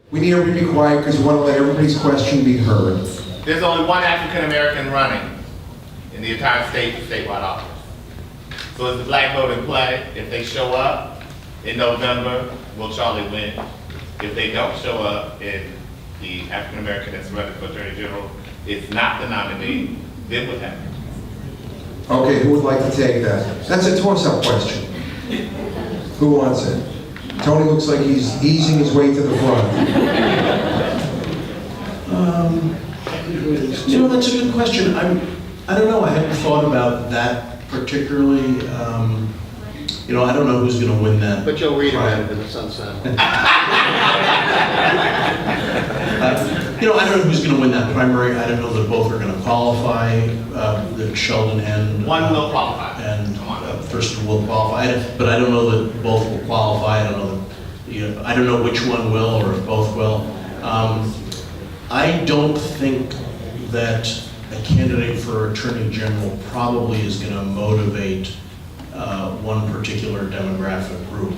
We need everybody to be quiet because we want to let everybody's question be heard. There's only one African American running in the entire state for statewide office. So is the black vote in play? If they show up in November, will Charlie win? If they don't show up and the African American that's running for Attorney General is not the nominee, then what happens? Okay, who would like to take that? That's a toss-up question. Who wants it? Tony looks like he's easing his way to the front. That's a good question. I don't know. I hadn't thought about that particularly. I don't know who's going to win that. But you'll read about it in the Sun Sentinel. I don't know who's going to win that primary. I don't know that both are going to qualify. That Sheldon and One will qualify. And first will qualify, but I don't know that both will qualify. I don't know that. I don't know which one will or if both will. I don't think that a candidate for Attorney General probably is going to motivate one particular demographic group.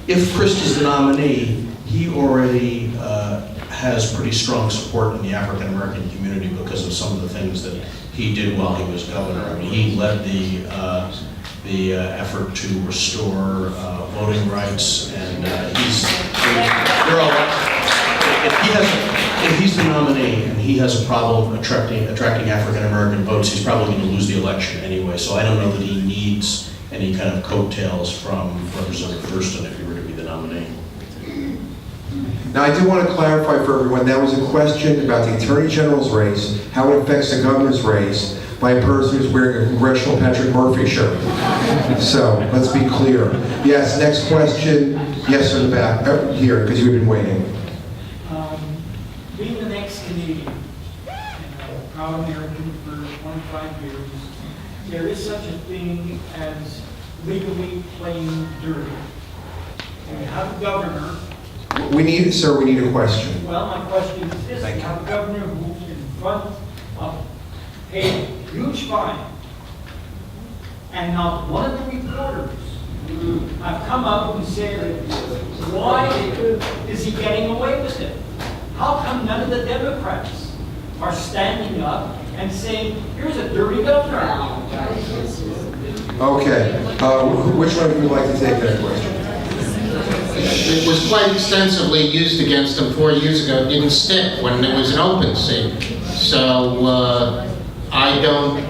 If Christ is the nominee, he already has pretty strong support in the African American community because of some of the things that he did while he was governor. I mean, he led the effort to restore voting rights, and if he's the nominee and he has a problem attracting African American votes, he's probably going to lose the election anyway. So I don't know that he needs any kind of coattails from Representative Thurston if he were to be the nominee. Now, I do want to clarify for everyone, that was a question about the Attorney General's race, how it affects the governor's race, by a person who's wearing a Congressional Patrick Murphy shirt. So, let's be clear. Yes, next question. Yes, in the back. Here, because you've been waiting. Being an ex-Canadian and a proud American for 25 years, there is such a thing as legally playing dirty. And we have a governor. We need a question. Well, my question is this: we have a governor who's in front of a huge fine, and not one of the reporters have come out and said, why is he getting away with it? How come none of the Democrats are standing up and saying, here's a dirty governor? Okay. Which one of you would like to take that question? It was quite extensively used against him 4 years ago. It didn't stick when it was an open seat. So I don't,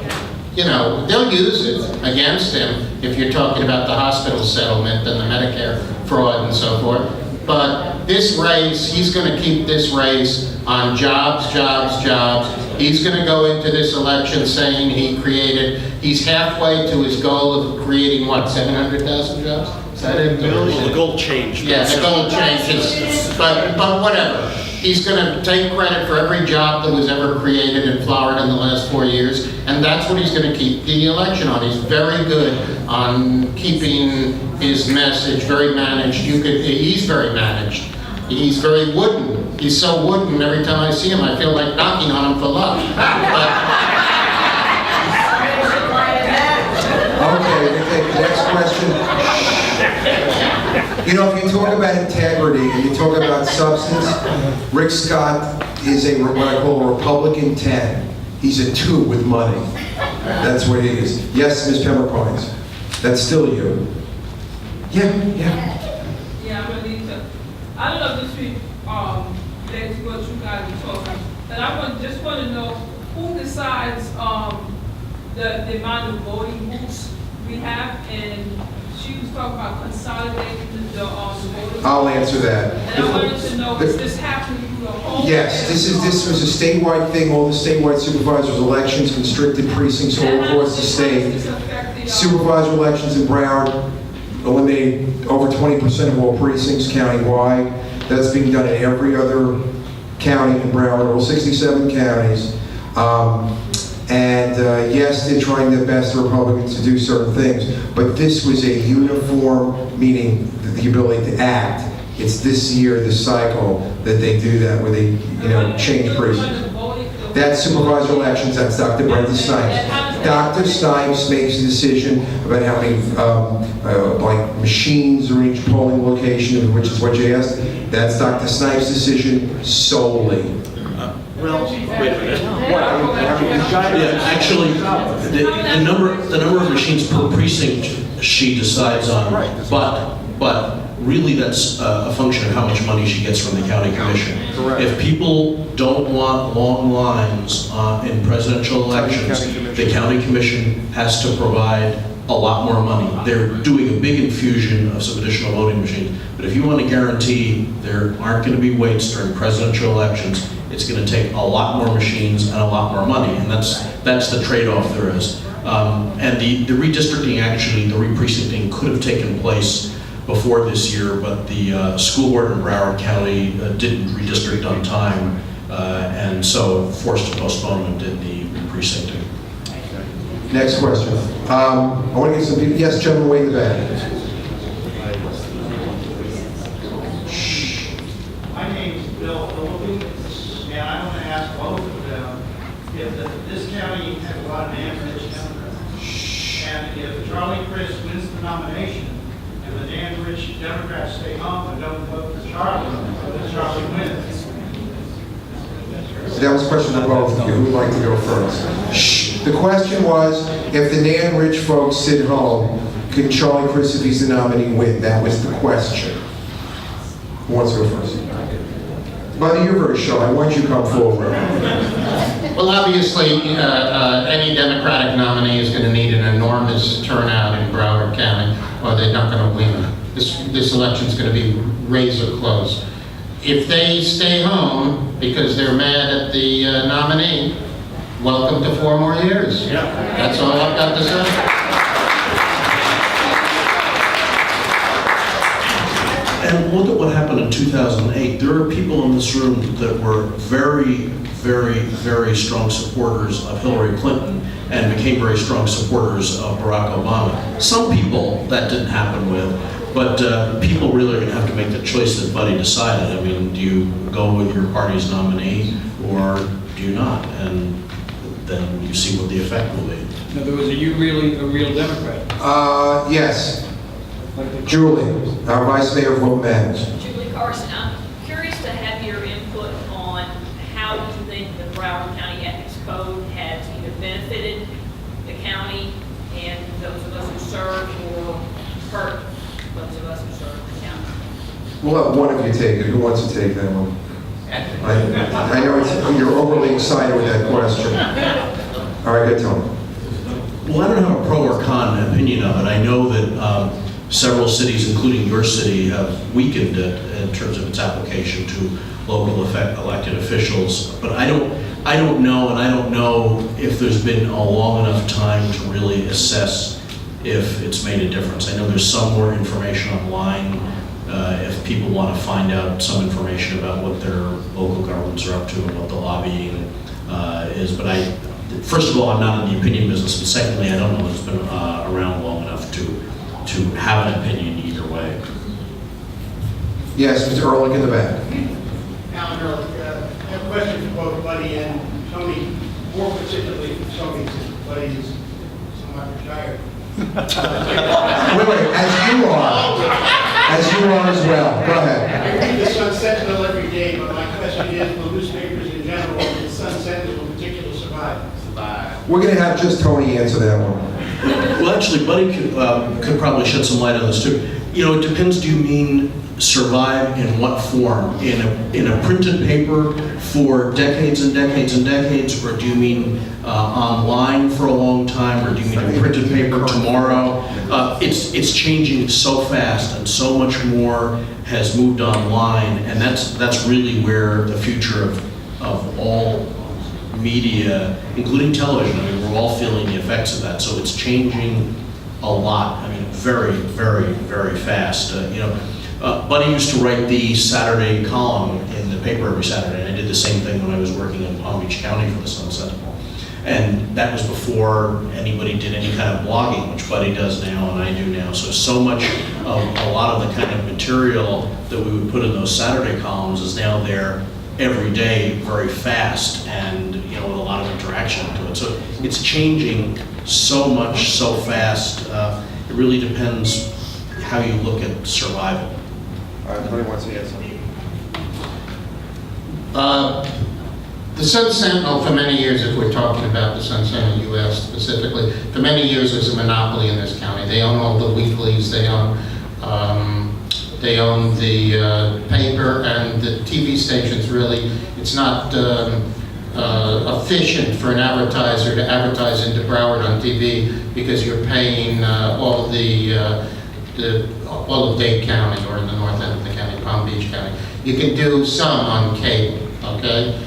they'll use it against him if you're talking about the hospital settlement and the Medicare fraud and so forth. But this race, he's going to keep this race on jobs, jobs, jobs. He's going to go into this election saying he's halfway to his goal of creating, 700,000 jobs? Is that it? The goal changed. Yeah, the goal changes, but whatever. He's going to take credit for every job that was ever created in Florida in the last 4 years, and that's what he's going to keep the election on. He's very good on keeping his message very managed. He's very managed. He's very wooden. He's so wooden, every time I see him, I feel like knocking on him for luck. Okay, we'll take the next question. If you talk about integrity and you talk about substance, Rick Scott is what I call a Republican 10. He's a 2 with money. That's what he is. Yes, Ms. Pembercoins. That's still you. Yeah. Yeah, I'm Anita. I don't know if this week relates to what you guys are talking, but I just want to know who decides the amount of voting booths we have, and she was talking about consolidating the voting. I'll answer that. And I wanted to know, is this happening through the whole? Yes, this was a statewide thing. All the statewide supervisors' elections, constricted precincts all across the state. Supervisor elections in Broward eliminated over 20% of all precincts countywide. That's being done in every other county in Broward, all 67 counties. Yes, they're trying their best, the Republicans, to do certain things, but this was a uniform, meaning the ability to act. It's this year, this cycle, that they do that, where they, change precincts. That's supervisor elections, that's Dr. Brenda Snipes. Dr. Snipes makes a decision about how many machines are in each polling location, which is what you asked. That's Dr. Snipes' decision solely. Well, wait a minute. Yeah, actually, the number of machines per precinct she decides on, but really that's a function of how much money she gets from the county commission. If people don't want long lines in presidential elections, the county commission has to provide a lot more money. They're doing a big infusion of some additional voting machines, but if you want to guarantee there aren't going to be waits during presidential elections, it's going to take a lot more machines and a lot more money, and that's the trade-off there is. And the redistricting, actually, the re-precincting could have taken place before this year, but the school board in Broward County didn't redistrict on time, and so forced a postponement in the re-precincting. Next question. I want to get some people. Yes, gentleman, way in the back. My name's Bill Phillippe, and I want to ask both of them if this county has a lot of Dan-rich Democrats. And if Charlie Crist wins the nomination, and the Dan-rich Democrats stay home and don't vote for Charlie, then Charlie wins. So that was a question for both of you. Who would like to go first? The question was, if the Nan-rich folks sit home, can Charlie Crist, if he's the nominee, win? That was the question. Who wants to go first? Buddy, you're very shy. Why don't you come forward? Well, obviously, any Democratic nominee is going to need an enormous turnout in Broward County, or they're not going to win. This election's going to be razor close. If they stay home because they're mad at the nominee, welcome to 4 more years. Yeah. That's all I've got to say. And look at what happened in 2008. There are people in this room that were very, very, very strong supporters of Hillary Clinton and became very strong supporters of Barack Obama. Some people that didn't happen with, but people really are going to have to make the choice that Buddy decided. I mean, do you go with your party's nominee or do you not? And then you see what the effect will be. In other words, are you really a real Democrat? Yes. Julie, our Vice Mayor of Wilton Manors. Julie Carson, I'm curious to have your input on how you think the Broward County Ethics Code has either benefited the county and those of us who serve, or hurt those of us who serve the county. We'll have one of you take it. Who wants to take that one? I know you're overly excited with that question. All right, good, Tony. Well, I don't have a pro or con opinion of it. I know that several cities, including your city, have weakened it in terms of its application to local elected officials. But I don't know, and I don't know if there's been a long enough time to really assess if it's made a difference. I know there's some more information online if people want to find out some information about what their local governments are up to and what the lobbying is. But first of all, I'm not in the opinion business, but secondly, I don't know that it's been around long enough to have an opinion either way. Yes, Mr. Ehrlich in the back. Alan Ehrlich, I have a question for both Buddy and Tony, more particularly for Tony, since Buddy is somewhat retired. Wait, as you are as well. Go ahead. I read the Sun Sentinel every day, but my question is, will newspapers in general, and the Sun Sentinel in particular, survive? We're going to have just Tony answer that one. Well, actually, Buddy could probably shed some light on this too. You know, it depends. Do you mean survive in what form? In a printed paper for decades and decades and decades, or do you mean online for a long time, or do you mean a printed paper tomorrow? It's changing so fast, and so much more has moved online, and that's really where the future of all media, including television, I mean, we're all feeling the effects of that. So it's changing a lot. I mean, very, very, very fast. Buddy used to write the Saturday column in the paper every Saturday, and I did the same thing when I was working in Palm Beach County for the Sun Sentinel. And that was before anybody did any kind of blogging, which Buddy does now and I do now. So much of a lot of the kind of material that we would put in those Saturday columns is now there every day, very fast, and with a lot of interaction to it. So it's changing so much, so fast. It really depends how you look at survival. All right, Tony wants to answer. The Sun Sentinel, for many years, if we're talking about the Sun Sentinel US specifically, for many years was a monopoly in this county. They own all the weeklies, they own the paper, and the TV stations really, it's not efficient for an advertiser to advertise into Broward on TV because you're paying all of Dade County, or in the north end of the county, Palm Beach County. You can do some on cable, okay?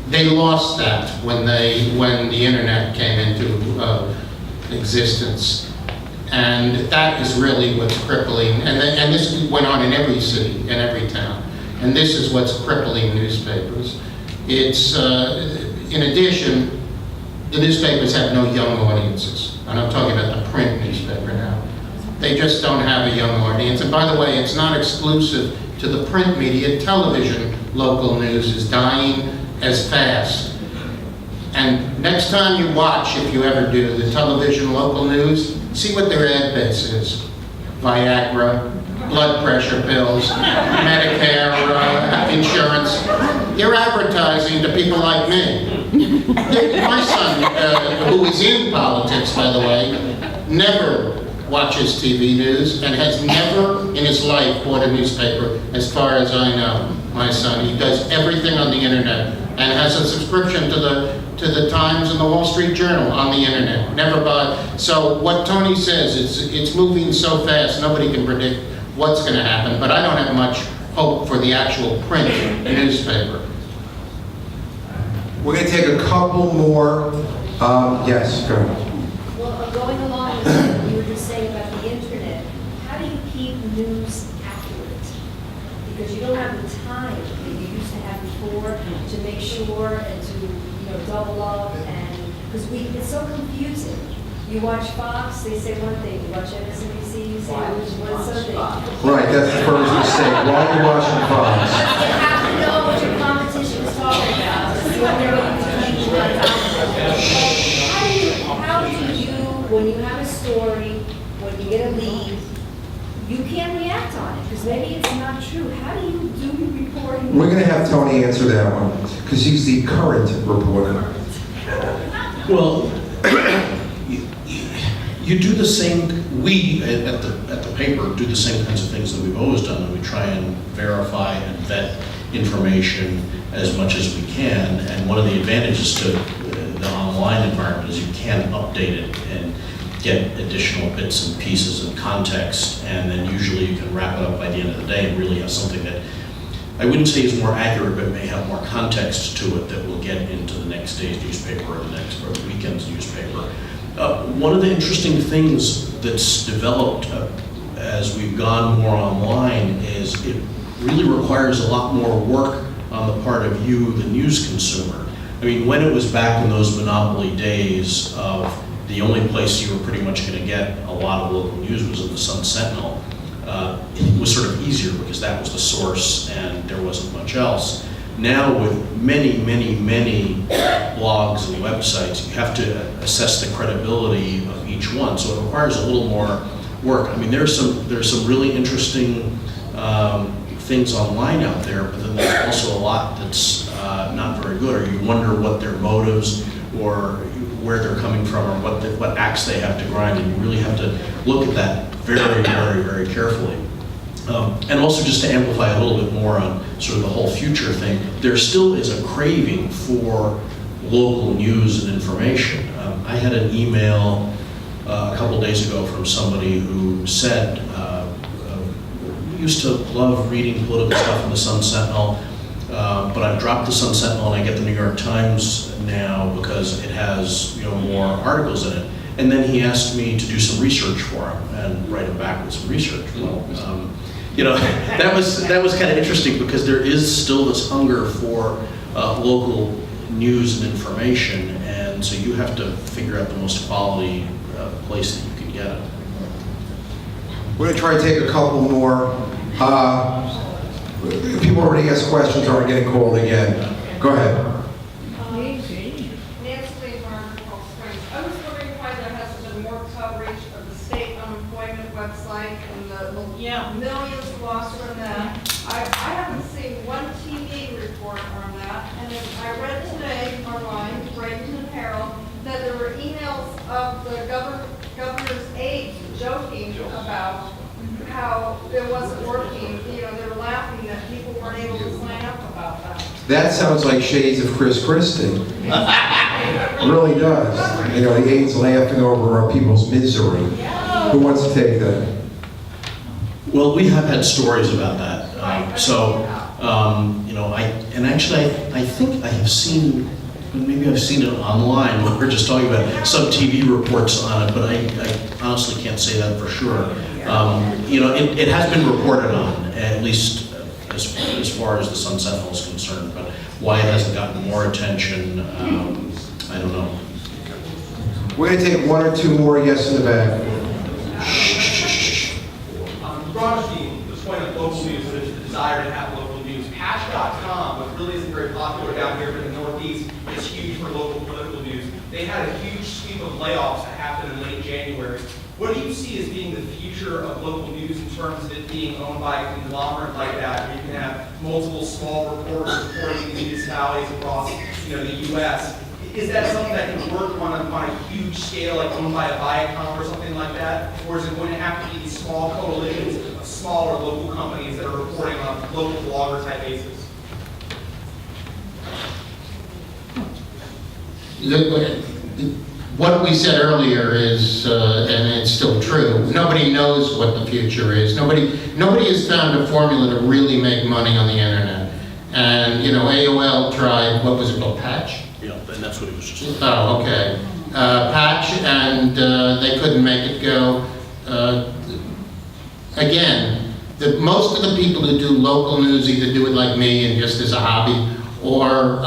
They lost that when the internet came into existence, and that is really what's crippling. And this went on in every city, in every town, and this is what's crippling newspapers. It's in addition, the newspapers have no young audiences, and I'm talking about the print newspaper now. They just don't have a young audience. And by the way, it's not exclusive to the print media. Television local news is dying as fast. And next time you watch, if you ever do, the television local news, see what their ad base is. Viagra, blood pressure pills, Medicare insurance. They're advertising to people like me. My son, who is in politics, by the way, never watches TV news and has never in his life bought a newspaper, as far as I know. My son, he does everything on the internet and has a subscription to the Times and the Wall Street Journal on the internet. Never buy. So what Tony says, it's moving so fast, nobody can predict what's going to happen. But I don't have much hope for the actual print newspaper. We're going to take a couple more. Yes, go ahead. Well, going along with what you were just saying about the internet, how do you keep news accurate? Because you don't have the time that you used to have before to make sure and to, double up, and because it's so confusing. You watch Fox, they say one thing. You watch MSNBC, you say one something. Right, that's the first mistake. Why are you watching Fox? You have to know what your competition is talking about. You want everybody to keep you on top of it. How do you, when you have a story, when you get a lead, you can't react on it because maybe it's not true. How do you do your reporting? We're going to have Tony answer that one because he's the current reporter. Well, you do the same, we at the paper do the same kinds of things that we've always done, and we try and verify and vet information as much as we can. And one of the advantages to the online environment is you can update it and get additional bits and pieces of context, and then usually you can wrap it up by the end of the day and really have something that I wouldn't say is more accurate, but may have more context to it that will get into the next day's newspaper or the weekend's newspaper. One of the interesting things that's developed as we've gone more online is it really requires a lot more work on the part of you, the news consumer. I mean, when it was back in those monopoly days of the only place you were pretty much going to get a lot of local news was in the Sun Sentinel, it was sort of easier because that was the source and there wasn't much else. Now with many, many, many blogs and websites, you have to assess the credibility of each one. So it requires a little more work. I mean, there's some really interesting things online out there, but then there's also a lot that's not very good, or you wonder what their motives or where they're coming from or what acts they have to grind, and you really have to look at that very, very, very carefully. And also just to amplify a little bit more on sort of the whole future thing, there still is a craving for local news and information. I had an email a couple days ago from somebody who said, we used to love reading political stuff in the Sun Sentinel, but I've dropped the Sun Sentinel and I get the New York Times now because it has more articles in it. And then he asked me to do some research for him and write him back with some research. Well, that was kind of interesting because there is still this hunger for local news and information, and so you have to figure out the most quality place that you can get it. We're going to try to take a couple more. People already asked questions, aren't getting called again. Go ahead. I was wondering why there hasn't been more coverage of the state unemployment website and the millions lost from that. I haven't seen one TV report That sounds like shades of Chris Christie. It really does. You know, the aides laughing over people's misery. Who wants to take that? Well, we have had stories about that. You know, I think I have seen, maybe I've seen it online when we're just talking about some TV reports on it, but I honestly can't say that for sure. You know, it has been reported on, at least as far as the Sun Sentinel is concerned, but why it hasn't gotten more attention, I don't know. We're going to take one or two more. Yes, in the back. The point of local news is the desire to have local news. Patch.com, which really isn't very popular down here in the Northeast, is huge for local political news. They had a huge sweep of layoffs that happened in late January. What do you see as being the future of local news in terms of it being owned by a conglomerate like that, where you can have multiple small reporters reporting in municipalities across, you know, the U.S.? Is that something that can work on a huge scale, like owned by a Viacom or something like that? Or is it going to have to be these small coalitions of smaller local companies that are reporting on a local blogger type basis? What we said earlier is, and it's still true, nobody knows what the future is. Nobody has found a formula to really make money on the internet. And, you know, AOL tried, what was it called, Patch? Yeah, and that's what he was just saying. Oh, okay. Patch, and they couldn't make it go. Again, most of the people who do local news either do it like me and just as a hobby, or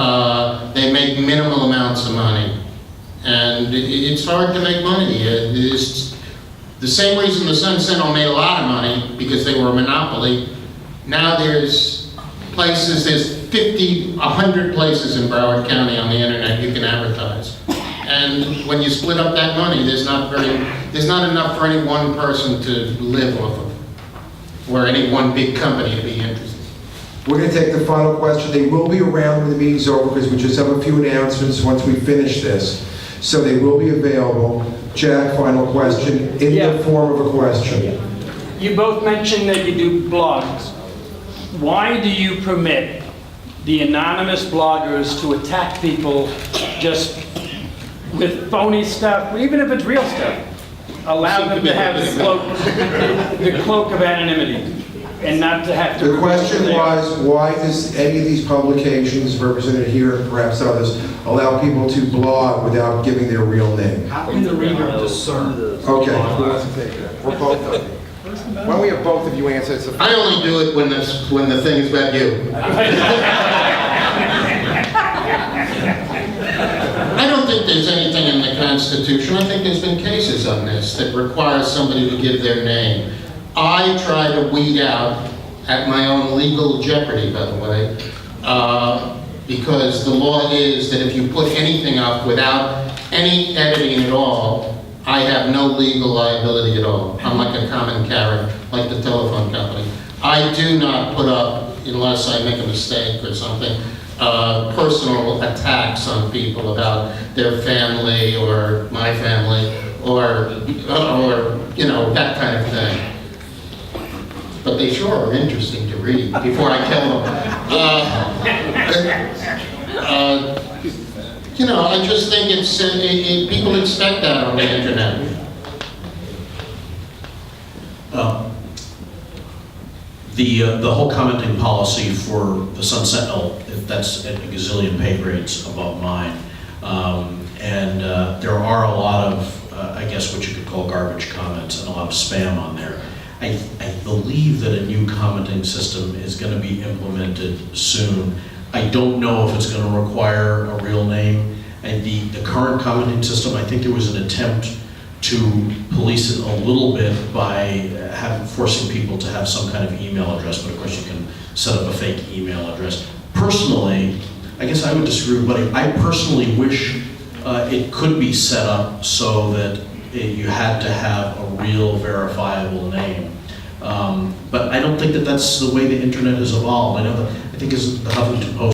they make minimal amounts of money. And it's hard to make money. It's the same reason the Sun Sentinel made a lot of money, because they were a monopoly. Now there's places, there's 50, 100 places in Broward County on the internet you can advertise. And when you split up that money, there's not enough for any one person to live off of, or any one big company to be interested. We're going to take the final question. They will be around when the meeting's over, because we just have a few announcements once we finish this. So they will be available. Jack, final question in the form of a question. You both mentioned that you do blogs. Why do you permit the anonymous bloggers to attack people just with phony stuff, even if it's real stuff? Allow them to have the cloak of anonymity and not to have to... The question was, why does any of these publications, represented here and perhaps others, allow people to blog without giving their real name? How can the reader discern? Okay. We're both of you. Why don't we have both of you answer this? I only do it when the thing is about you. I don't think there's anything in the Constitution. I think there's been cases on this that require somebody to give their name. I try to weed out, at my own legal jeopardy, by the way, because the law is that if you put anything up without any editing at all, I have no legal liability at all. I'm like a common carrot, like the telephone company. I do not put up, unless I make a mistake or something, personal attacks on people about their family or my family or you know, that kind of thing. But they sure are interesting to read before I kill them. You know, I just think it's people expect that on the internet. The whole commenting policy for the Sun Sentinel, that's at a gazillion pay grades above mine. There are a lot of, I guess what you could call garbage comments and a lot of spam on there. I believe that a new commenting system is going to be implemented soon. I don't know if it's going to require a real name. And the current commenting system, I think there was an attempt to police it a little bit by forcing people to have some kind of email address, but of course you can set up a fake email address. Personally, I guess I would disagree with Buddy. I personally wish it could be set up so that you had to have a real verifiable name. But I don't think that that's the way the internet has evolved. I think as the Huffington Post